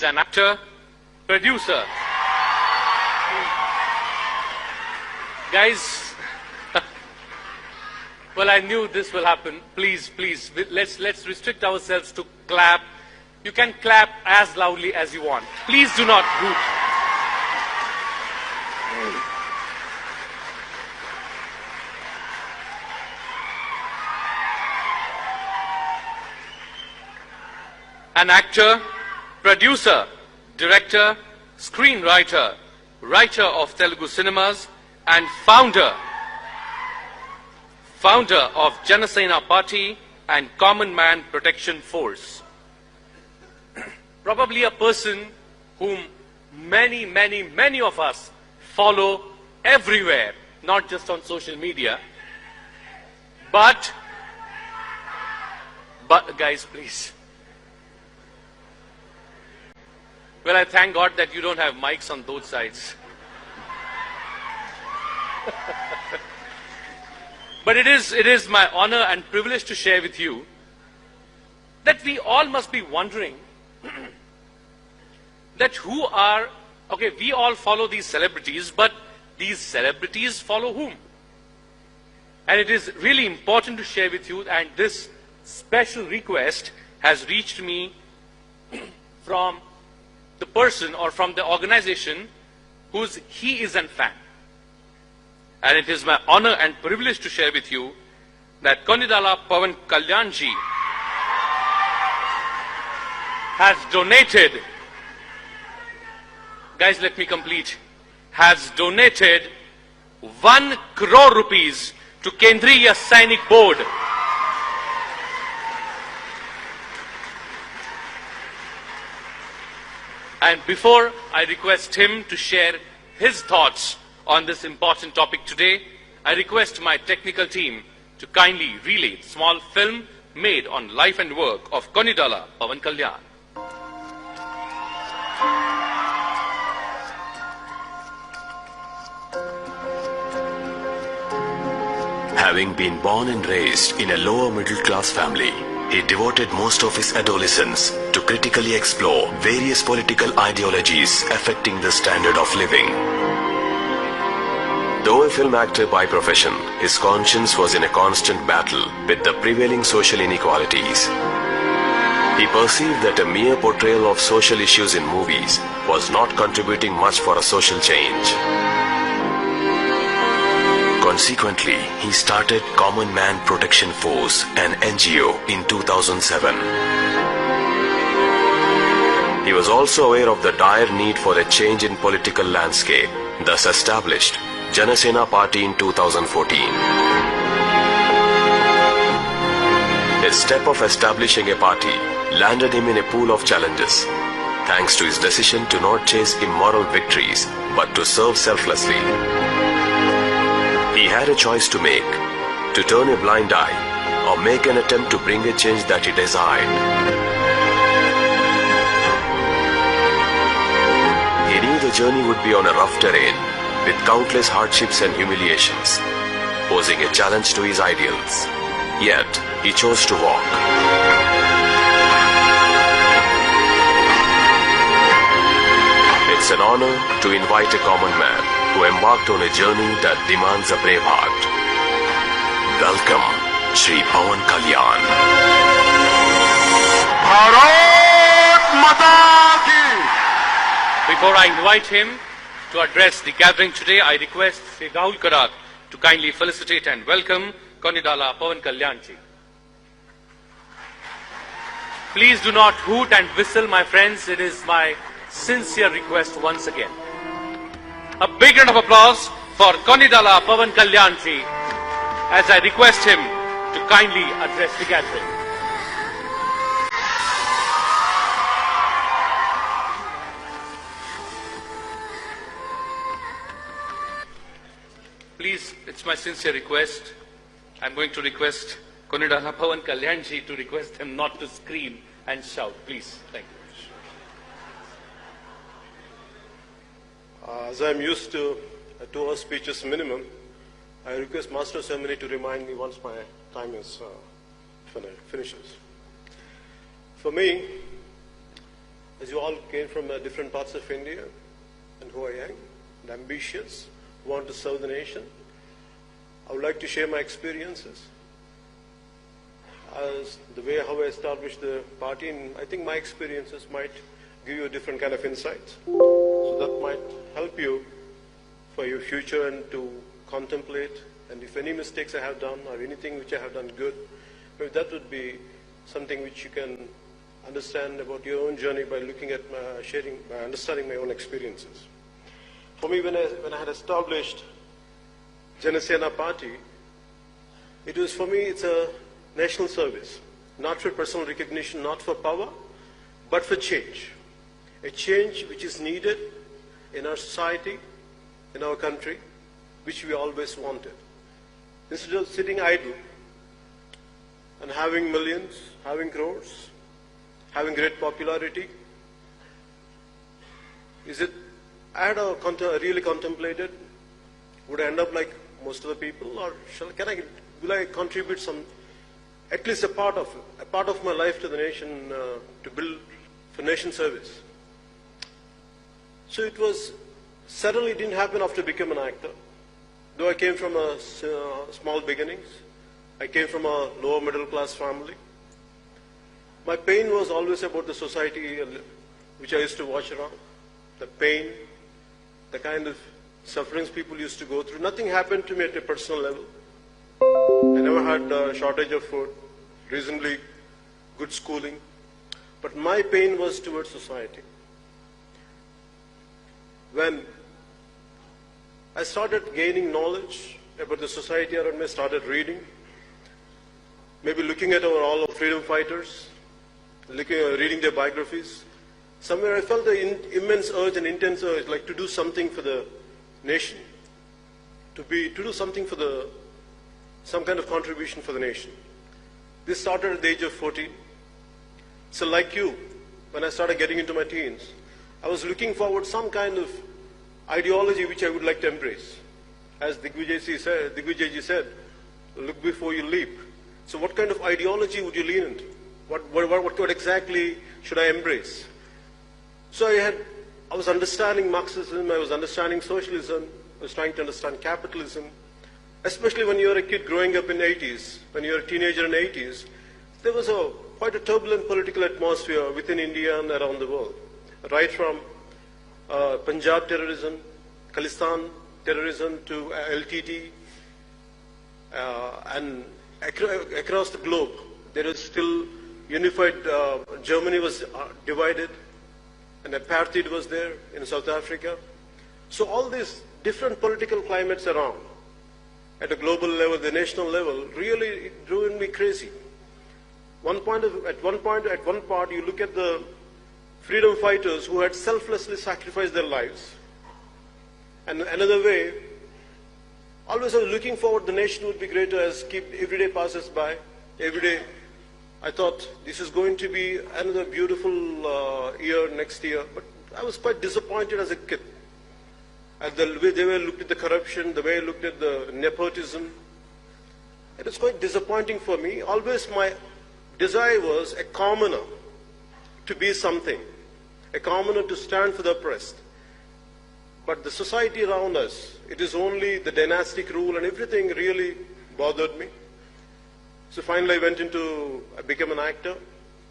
an actor, producer. Guys, well, I knew this will happen. Please, let's restrict ourselves to clap. You can clap as loudly as you want. Please do not hoot. An actor, producer, director, screenwriter, writer of Telugu cinemas, and founder of JanaSenani Party and Common Man Protection Force. Probably a person whom many of us follow everywhere, not just on social media. But guys, please. Well, I thank God that you don't have mics on both sides. But it is my honor and privilege to share with you that we all must be wondering that we all follow these celebrities, but these celebrities follow whom? And it is really important to share with you, and this special request has reached me from the person or from the organization he is a fan. And it is my honor and privilege to share with you that Konidala Pawan Kalyan ji has donated, guys, let me complete, has donated 1 crore rupees to Kendriya Sainik Board. And before I request him to share his thoughts on this important topic today, I request my technical team to kindly relay a small film made on life and work of Konidala Pawan Kalyan. Having been born and raised in a lower middle class family, he devoted most of his adolescence to critically explore various political ideologies affecting the standard of living. Though a film actor by profession, his conscience was in a constant battle with the prevailing social inequalities. He perceived that a mere portrayal of social issues in movies was not contributing much for a social change. Consequently, he started Common Man Protection Force, an NGO, in 2007. He was also aware of the dire need for a change in political landscape, thus established JanaSenani Party in 2014. His step of establishing a party landed him in a pool of challenges, thanks to his decision to not chase immoral victories, but to serve selflessly. He had a choice to make, to turn a blind eye or make an attempt to bring a change that he desired. He knew the journey would be on a rough terrain with countless hardships and humiliations, posing a challenge to his ideals. Yet, he chose to walk. It's an honor to invite a common man who embarked on a journey that demands a brave heart. Welcome, Shri Pawan Kalyan. Bharat Mata ki! Before I invite him to address the gathering today, I request Sri Rahul Karat to kindly felicitate and welcome Konidala Pawan Kalyan ji. Please do not hoot and whistle, my friends. It is my sincere request once again. A big round of applause for Konidala Pawan Kalyan ji as I request him to kindly address the gathering. Please, it's my sincere request. I'm going to request Konidala Pawan Kalyan ji to request him not to scream and shout. Please, thank you. As I'm used to 2 speeches minimum, I request Master of Ceremony to remind me once my time is finishes. For me, as you all came from different parts of India, and who I am, and ambitious, want to serve the nation, I would like to share my experiences as the way how I established the party, and I think my experiences might give you a different kind of insights. So that might help you for your future and to contemplate, and if any mistakes I have done or anything which I have done good, maybe that would be something which you can understand about your own journey by looking at by understanding my own experiences. For me, when I had established JanaSenani party, it was for me, it's a national service, not for personal recognition, not for power, but for change. A change which is needed in our society, in our country, which we always wanted. Instead of sitting idle and having millions, having crores, having great popularity, really contemplated, would I end up like most of the people, or will I contribute some, at least a part of my life to the nation, to build for nation service? So it was, suddenly it didn't happen after becoming an actor. Though I came from small beginnings, I came from a lower middle class family. My pain was always about the society which I used to watch around. The pain, the kind of sufferings people used to go through. Nothing happened to me at a personal level. I never had a shortage of food, reasonably good schooling. But my pain was towards society. When I started gaining knowledge about the society around me, I started reading, maybe looking at all our freedom fighters, reading their biographies. Somewhere I felt the immense urge and intense urge, like to do something for the nation, to do something for some kind of contribution for the nation. This started at the age of 14. So like you, when I started getting into my teens, I was looking forward some kind of ideology which I would like to embrace. As Digvijayji said, look before you leap. So what kind of ideology would you lean into? What exactly should I embrace? So I was understanding Marxism, I was understanding socialism, I was trying to understand capitalism. Especially when you're a kid growing up in the 80s, when you're a teenager in the 80s, there was quite a turbulent political atmosphere within India and around the world. Right from Punjab terrorism, Khalistan terrorism to LTT, and across the globe, there is still unified, Germany was divided, and apartheid was there in South Africa. So all these different political climates around, at a global level, the national level, really drove me crazy. At one part, you look at the freedom fighters who had selflessly sacrificed their lives. And another way, always I was looking forward, the nation would be greater as every day passes by. Every day, I thought this is going to be another beautiful year next year. But I was quite disappointed as a kid. At the way they looked at the corruption, the way I looked at the nepotism. It was quite disappointing for me. Always my desire was a commoner to be something, a commoner to stand for the oppressed. But the society around us, it is only the dynastic rule, and everything really bothered me. So finally I became an actor.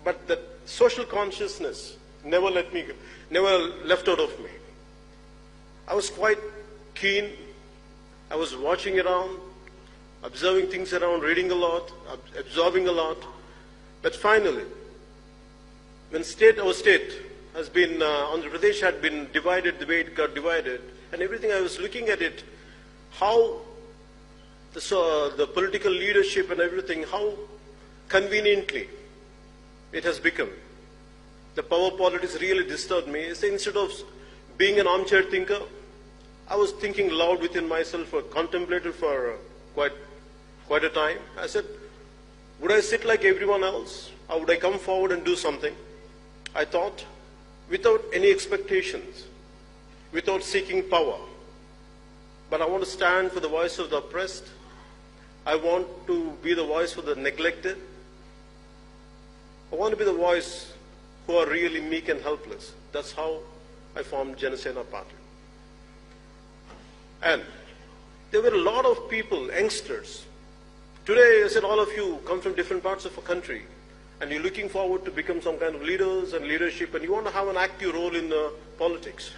But that social consciousness never left out of me. I was quite keen. I was watching around, observing things around, reading a lot, absorbing a lot. But finally, when our state has been, Andhra Pradesh had been divided the way it got divided, and everything, I was looking at it, how the political leadership and everything, how conveniently it has become. The power politics really disturbed me. So instead of being an armchair thinker, I was thinking loud within myself, contemplated for quite a time. I said, would I sit like everyone else, or would I come forward and do something? I thought, without any expectations, without seeking power. But I want to stand for the voice of the oppressed. I want to be the voice for the neglected. I want to be the voice who are really meek and helpless. That's how I formed JanaSenani party. And there were a lot of people, youngsters. Today, I said, all of you come from different parts of the country, and you're looking forward to become some kind of leaders and leadership, and you want to have an active role in politics.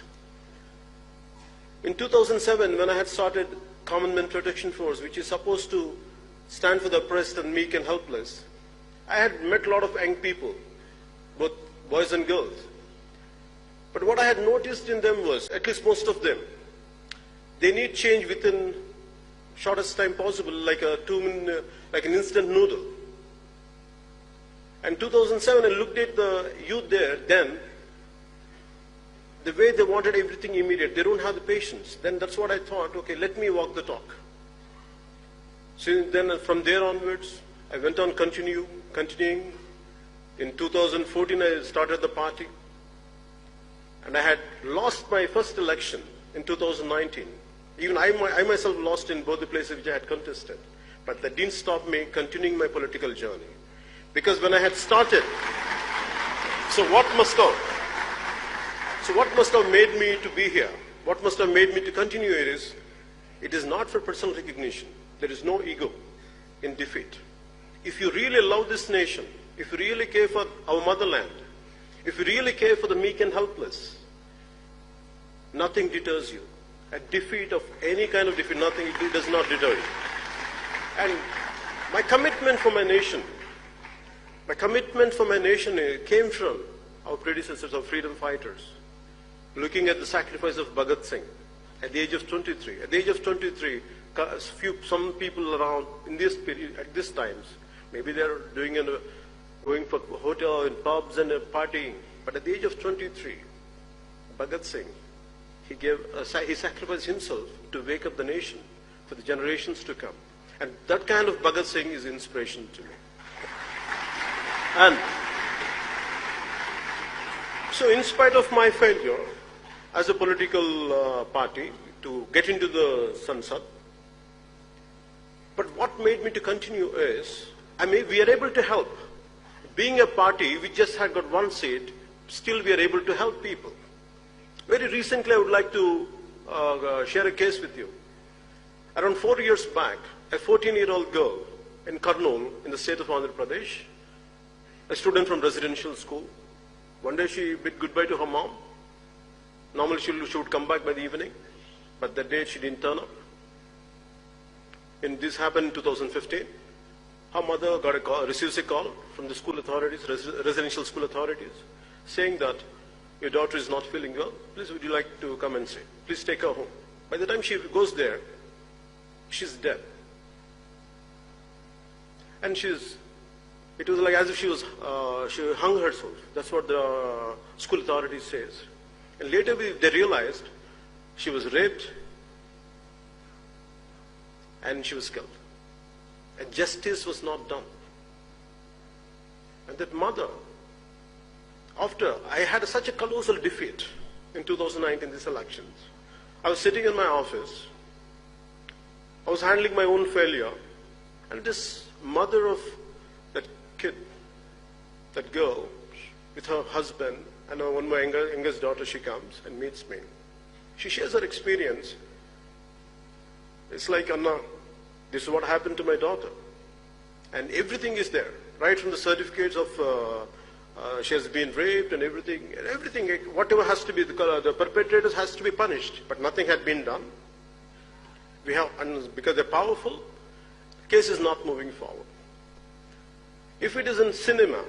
In 2007, when I had started Common Man Protection Force, which is supposed to stand for the oppressed and meek and helpless, I had met a lot of young people, both boys and girls. But what I had noticed in them was, at least most of them, they need change within shortest time possible, like like an instant noodle. And 2007, I looked at the youth there, then the way they wanted everything immediate, they don't have the patience. Then that's what I thought, okay, let me walk the talk. So then from there onwards, I went on continuing. In 2014, I started the party. And I had lost my first election in 2019. Even I myself lost in both the places which I had contested. But that didn't stop me continuing my political journey. Because when I had started, so what must have made me to be here? What must have made me to continue it is not for personal recognition. There is no ego in defeat. If you really love this nation, if you really care for our motherland, if you really care for the meek and helpless, nothing deters you. A defeat of any kind of defeat, nothing, it does not deter you. And my commitment for my nation came from our predecessors, our freedom fighters, looking at the sacrifice of Bhagat Singh at the age of 23. At the age of 23, some people around in this period, at this times, maybe they're going for hotel and pubs and partying. But at the age of 23, Bhagat Singh, he sacrificed himself to wake up the nation for the generations to come. And that kind of Bhagat Singh is inspiration to me. And so in spite of my failure as a political party to get into the Sansad, but what made me to continue is, we are able to help. Being a party, we just had got one seat, still we are able to help people. Very recently, I would like to share a case with you. Around 4 years back, a 14-year-old girl in Kurnool, in the state of Andhra Pradesh, a student from residential school, one day she bid goodbye to her mom. Normally she would come back by the evening, but that day she didn't turn up. And this happened in 2015. Her mother receives a call from the school authorities, residential school authorities, saying that your daughter is not feeling well. Please, would you like to come and see? Please take her home. By the time she goes there, she's dead. And it was like as if she hung herself. That's what the school authorities says. And later they realized she was raped and she was killed. And justice was not done. And that mother, after I had such a colossal defeat in 2019, these elections, I was sitting in my office, I was handling my own failure, and this mother of that kid, that girl, with her husband, and when my youngest daughter, she comes and meets me. She shares her experience. It's like, Anna, this is what happened to my daughter. And everything is there, right from the certificates of she has been raped and everything, whatever has to be, the perpetrators has to be punished, but nothing had been done. And because they're powerful, the case is not moving forward. If it is in cinema,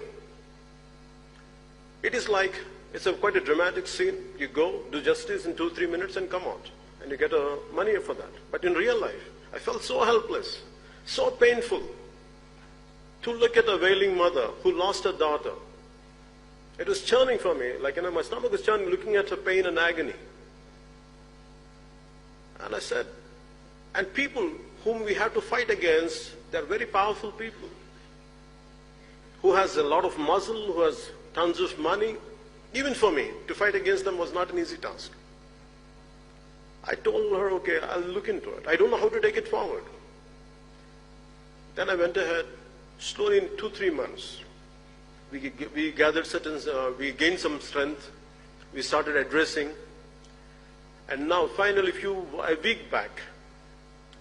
it is like, it's quite a dramatic scene. You go, do justice in 2-3 minutes and come out. And you get money for that. But in real life, I felt so helpless, so painful to look at a wailing mother who lost her daughter. It was churning for me, like, my stomach was churning, looking at her pain and agony. And I said, and people whom we have to fight against, they're very powerful people. Who has a lot of muscle, who has tons of money. Even for me, to fight against them was not an easy task. I told her, okay, I'll look into it. I don't know how to take it forward. Then I went ahead, slowly in 2-3 months, we gathered certain, we gained some strength, we started addressing, and now finally a week back,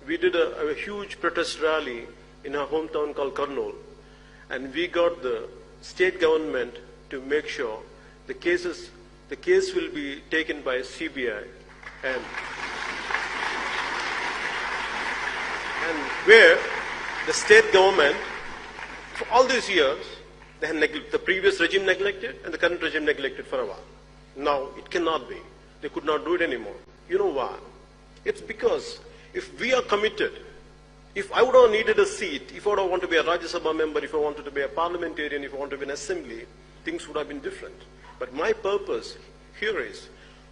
we did a huge protest rally in our hometown called Kurnool, and we got the state government to make sure the case will be taken by CBI, and where the state government, for all these years, they had the previous regime neglected and the current regime neglected for a while. Now it cannot be. They could not do it anymore. You know why? It's because if we are committed, if I would have needed a seat, if I would have wanted to be a Rajya Sabha member, if I wanted to be a parliamentarian, if I wanted to be an assembly, things would have been different. But my purpose here is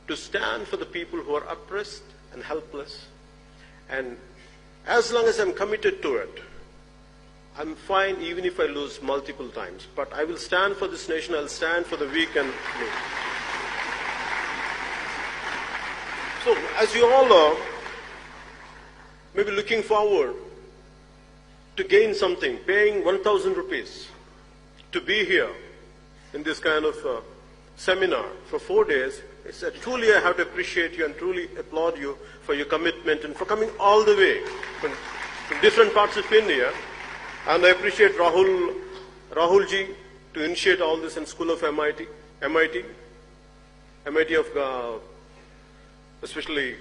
to stand for the people who are oppressed and helpless. And as long as I'm committed to it, I'm fine even if I lose multiple times. But I will stand for this nation, I'll stand for the weak and needy. So, as you all are maybe looking forward to gain something, paying 1,000 rupees to be here in this kind of seminar for 4 days, truly I have to appreciate you and truly applaud you for your commitment and for coming all the way from different parts of India. And I appreciate Rahulji to initiate all this in School of MIT of especially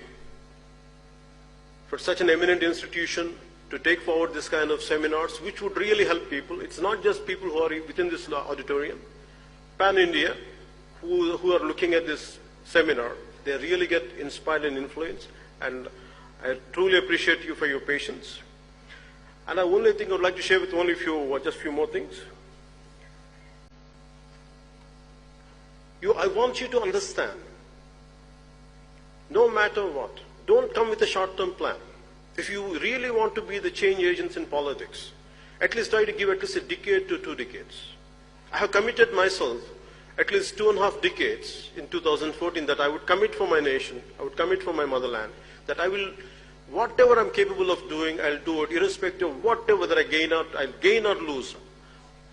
for such an eminent institution to take forward this kind of seminars, which would really help people. It's not just people who are within this auditorium, pan-India, who are looking at this seminar, they really get inspired and influenced. And I truly appreciate you for your patience. And the only thing I would like to share with only just few more things. I want you to understand, no matter what, don't come with a short-term plan. If you really want to be the change agents in politics, at least try to give at least a decade to 2 decades. I have committed myself at least 2.5 decades in 2014 that I would commit for my nation, I would commit for my motherland, that I will, whatever I'm capable of doing, I'll do it, irrespective of whatever that I'll gain or lose.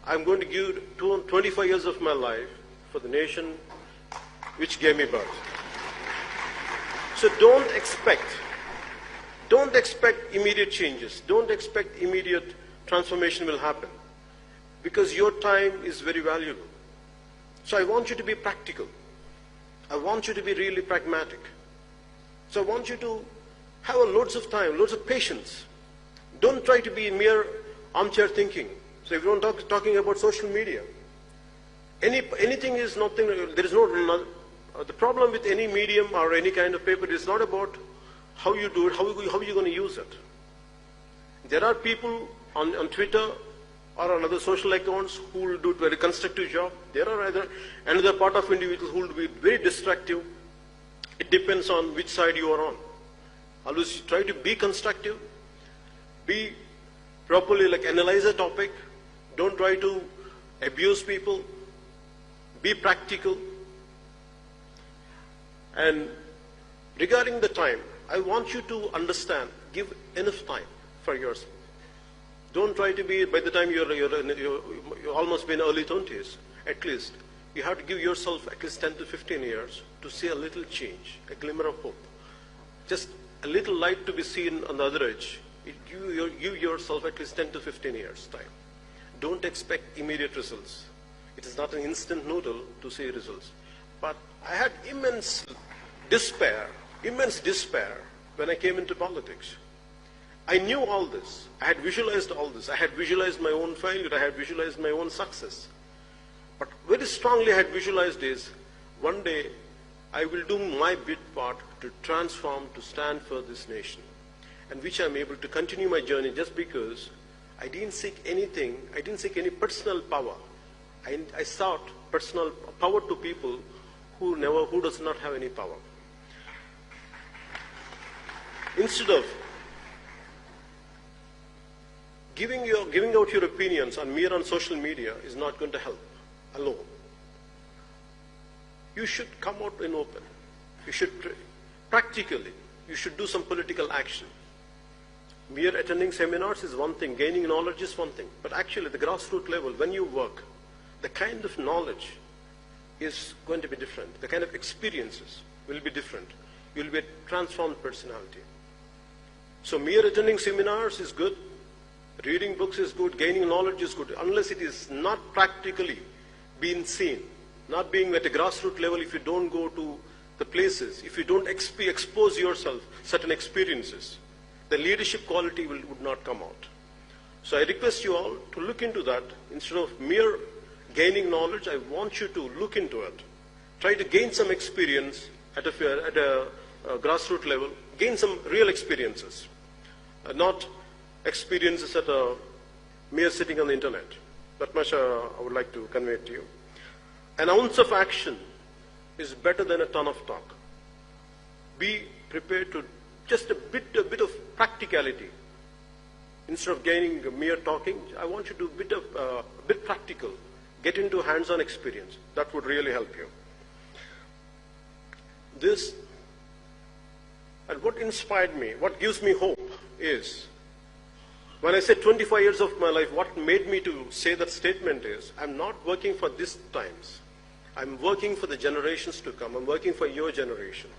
I'm going to give 25 years of my life for the nation which gave me birth. So don't expect immediate changes. Don't expect immediate transformation will happen, because your time is very valuable. So I want you to be practical. I want you to be really pragmatic. So I want you to have loads of time, loads of patience. Don't try to be mere armchair thinking. So everyone talking about social media. Anything is nothing, there is no, the problem with any medium or any kind of paper is not about how you do it, how are you going to use it. There are people on Twitter or on other social accounts who will do a very constructive job. There are another part of individuals who will be very destructive. It depends on which side you are on. Always try to be constructive, be properly, analyze a topic. Don't try to abuse people. Be practical. And regarding the time, I want you to understand, give enough time for yourself. Don't try to be, by the time you're almost been early 20s, at least, you have to give yourself at least 10 to 15 years to see a little change, a glimmer of hope. Just a little light to be seen on the other edge. Give yourself at least 10 to 15 years time. Don't expect immediate results. It is not an instant noodle to see results. But I had immense despair when I came into politics. I knew all this. I had visualized all this. I had visualized my own failure. I had visualized my own success. But very strongly I had visualized is, one day I will do my bit part to transform, to stand for this nation, and which I'm able to continue my journey just because I didn't seek anything. I didn't seek any personal power. I sought personal power to people who does not have any power. Instead of giving out your opinions on social media is not going to help alone. You should come out in open. You should practically, you should do some political action. Mere attending seminars is one thing, gaining knowledge is one thing, but actually at the grassroots level, when you work, the kind of knowledge is going to be different. The kind of experiences will be different. You'll be a transformed personality. So mere attending seminars is good. Reading books is good. Gaining knowledge is good. Unless it is not practically being seen, not being at a grassroots level, if you don't go to the places, if you don't expose yourself certain experiences, the leadership quality would not come out. So I request you all to look into that. Instead of mere gaining knowledge, I want you to look into it. Try to gain some experience at a grassroots level. Gain some real experiences, not experiences at a mere sitting on the internet. That much I would like to convey to you. An ounce of action is better than a ton of talk. Be prepared to just a bit of practicality. Instead of gaining mere talking, I want you to be a bit practical. Get into hands-on experience. That would really help you. This, and what inspired me, what gives me hope is, when I said 25 years of my life, what made me to say that statement is, I'm not working for these times. I'm working for the generations to come. I'm working for your generation.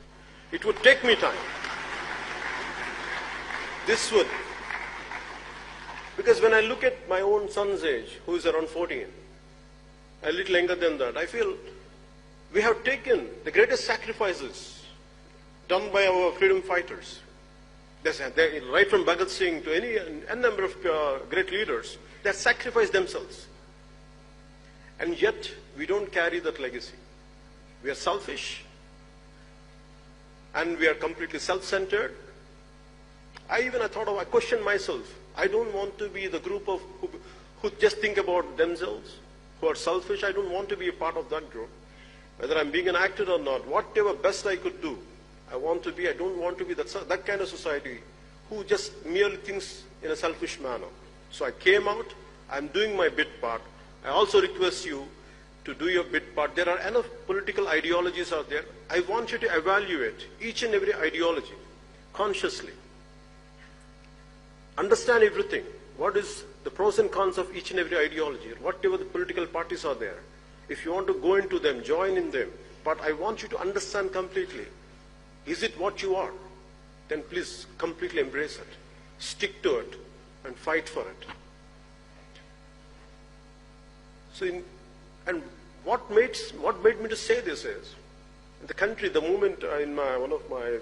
It would take me time. This would. Because when I look at my own son's age, who is around 14, a little younger than that, I feel we have taken the greatest sacrifices done by our freedom fighters. Right from Bhagat Singh to a number of great leaders, they have sacrificed themselves. And yet, we don't carry that legacy. We are selfish, and we are completely self-centered. I questioned myself. I don't want to be the group of who just think about themselves, who are selfish. I don't want to be a part of that group. Whether I'm being an actor or not, whatever best I could do, I don't want to be that kind of society who just merely thinks in a selfish manner. So I came out, I'm doing my bit part. I also request you to do your bit part. There are enough political ideologies out there. I want you to evaluate each and every ideology consciously. Understand everything. What is the pros and cons of each and every ideology, whatever the political parties are there. If you want to go into them, join in them. But I want you to understand completely. Is it what you are? Then please completely embrace it. Stick to it and fight for it. And what made me to say this is, in the country, the moment in one of my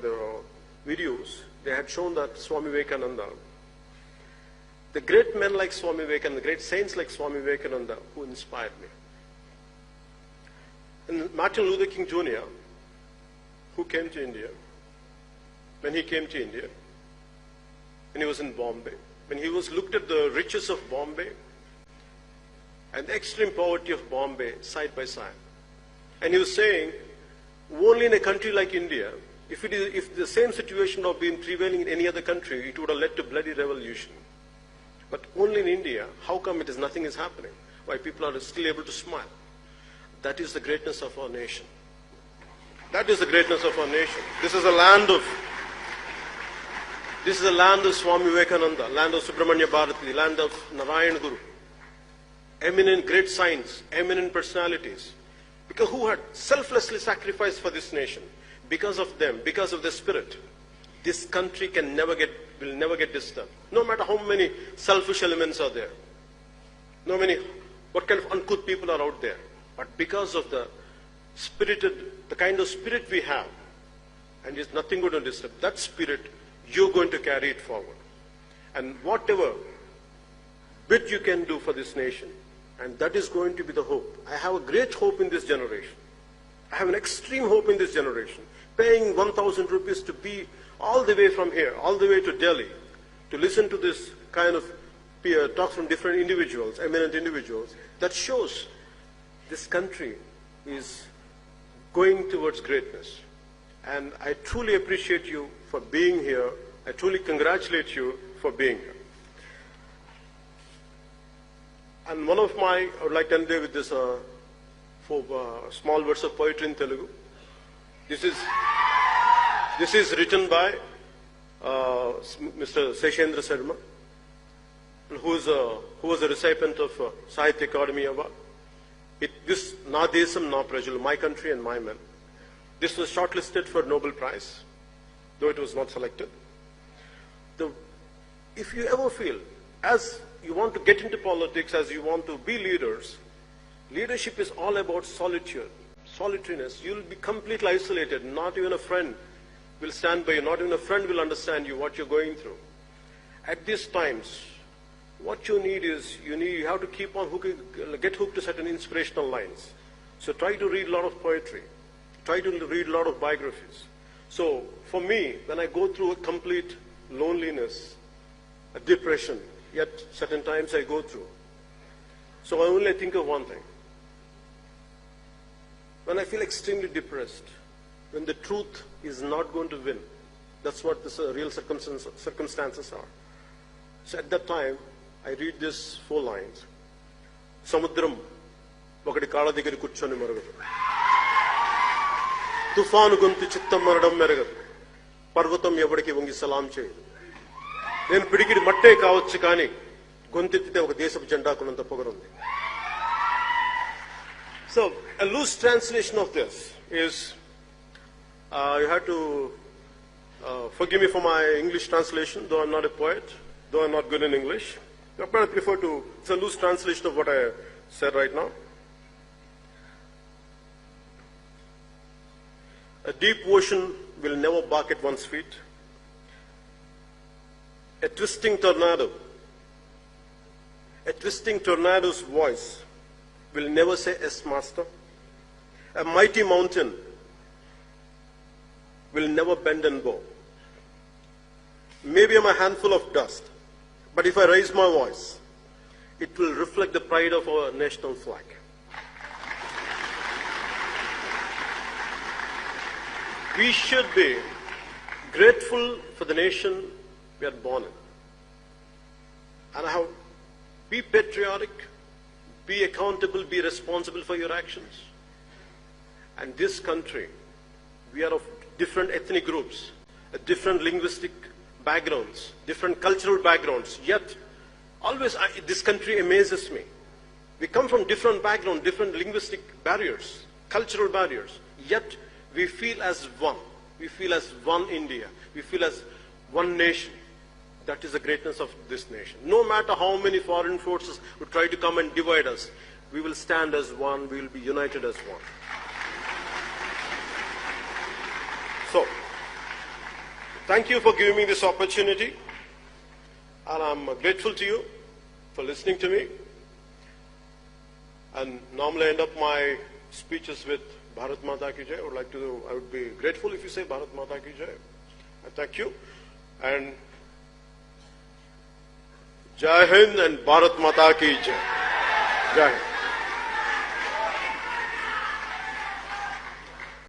videos, they had shown that Swami Vivekananda, the great men like Swami Vivekananda, the great saints like Swami Vivekananda, who inspired me. And Martin Luther King Jr., who came to India, when he came to India, when he was in Bombay, when he looked at the riches of Bombay and the extreme poverty of Bombay side by side, and he was saying, only in a country like India, if the same situation had been prevailing in any other country, it would have led to bloody revolution. But only in India, how come nothing is happening? Why people are still able to smile? That is the greatness of our nation. That is the greatness of our nation. This is a land of Swami Vivekananda, land of Subramanya Bharati, land of Narayan Guru. Eminent great saints, eminent personalities. Because who had selflessly sacrificed for this nation. Because of them, because of their spirit, this country will never get disturbed. No matter how many selfish elements are there. What kind of uncouth people are out there. But because of the kind of spirit we have, and it's nothing going to disturb, that spirit, you're going to carry it forward. And whatever bit you can do for this nation, and that is going to be the hope. I have a great hope in this generation. I have an extreme hope in this generation. Paying 1,000 rupees to be all the way from here, all the way to Delhi, to listen to this kind of talks from different individuals, eminent individuals, that shows this country is going towards greatness. And I truly appreciate you for being here. I truly congratulate you for being here. And I would like to end with this small words of poetry in Telugu. This is written by Mr. Seshendra Sharma, who was a recipient of Sahitya Academy Award. This Na Desam Na Prajal, my country and my men. This was shortlisted for Nobel Prize, though it was not selected. If you ever feel, as you want to get into politics, as you want to be leaders, leadership is all about solitude, solitariness. You'll be completely isolated. Not even a friend will stand by you. Not even a friend will understand you, what you're going through. At these times, what you need is, you have to keep on get hooked to certain inspirational lines. So try to read a lot of poetry. Try to read a lot of biographies. So for me, when I go through a complete loneliness, a depression, yet certain times I go through. So I only think of one thing. When I feel extremely depressed, when the truth is not going to win, that's what the real circumstances are. So at that time, I read these 4 lines. Samudram, ఒకటి కాళ్ళ దగ్గర కూర్చొని మరగదు. తుఫాను గొంతు చిత్తం మరడం మెరగదు. పర్వతం ఎవడికి వంగి సలాం చేయదు. నేను పిడికిడి మట్టే కావచ్చు కానీ గొంతెత్తితే ఒక దేశపు జెండాకున్నంత పొగరుంది. So a loose translation of this is, you have to forgive me for my English translation, though I'm not a poet, though I'm not good in English. But I prefer to, it's a loose translation of what I said right now. A deep ocean will never bark at one's feet. A twisting tornado's voice will never say, "Yes, master." A mighty mountain will never bend and bow. Maybe I'm a handful of dust, but if I raise my voice, it will reflect the pride of our national flag. We should be grateful for the nation we are born in. And be patriotic, be accountable, be responsible for your actions. And this country, we are of different ethnic groups, different linguistic backgrounds, different cultural backgrounds, yet always this country amazes me. We come from different backgrounds, different linguistic barriers, cultural barriers, yet we feel as one. We feel as one India. We feel as one nation. That is the greatness of this nation. No matter how many foreign forces would try to come and divide us, we will stand as one, we will be united as one. So, thank you for giving me this opportunity, and I'm grateful to you for listening to me. And normally I end up my speeches with Bharat Mata Ki Jai. I would be grateful if you say Bharat Mata Ki Jai. I thank you. And Jai Hind and Bharat Mata Ki Jai. Jai Hind.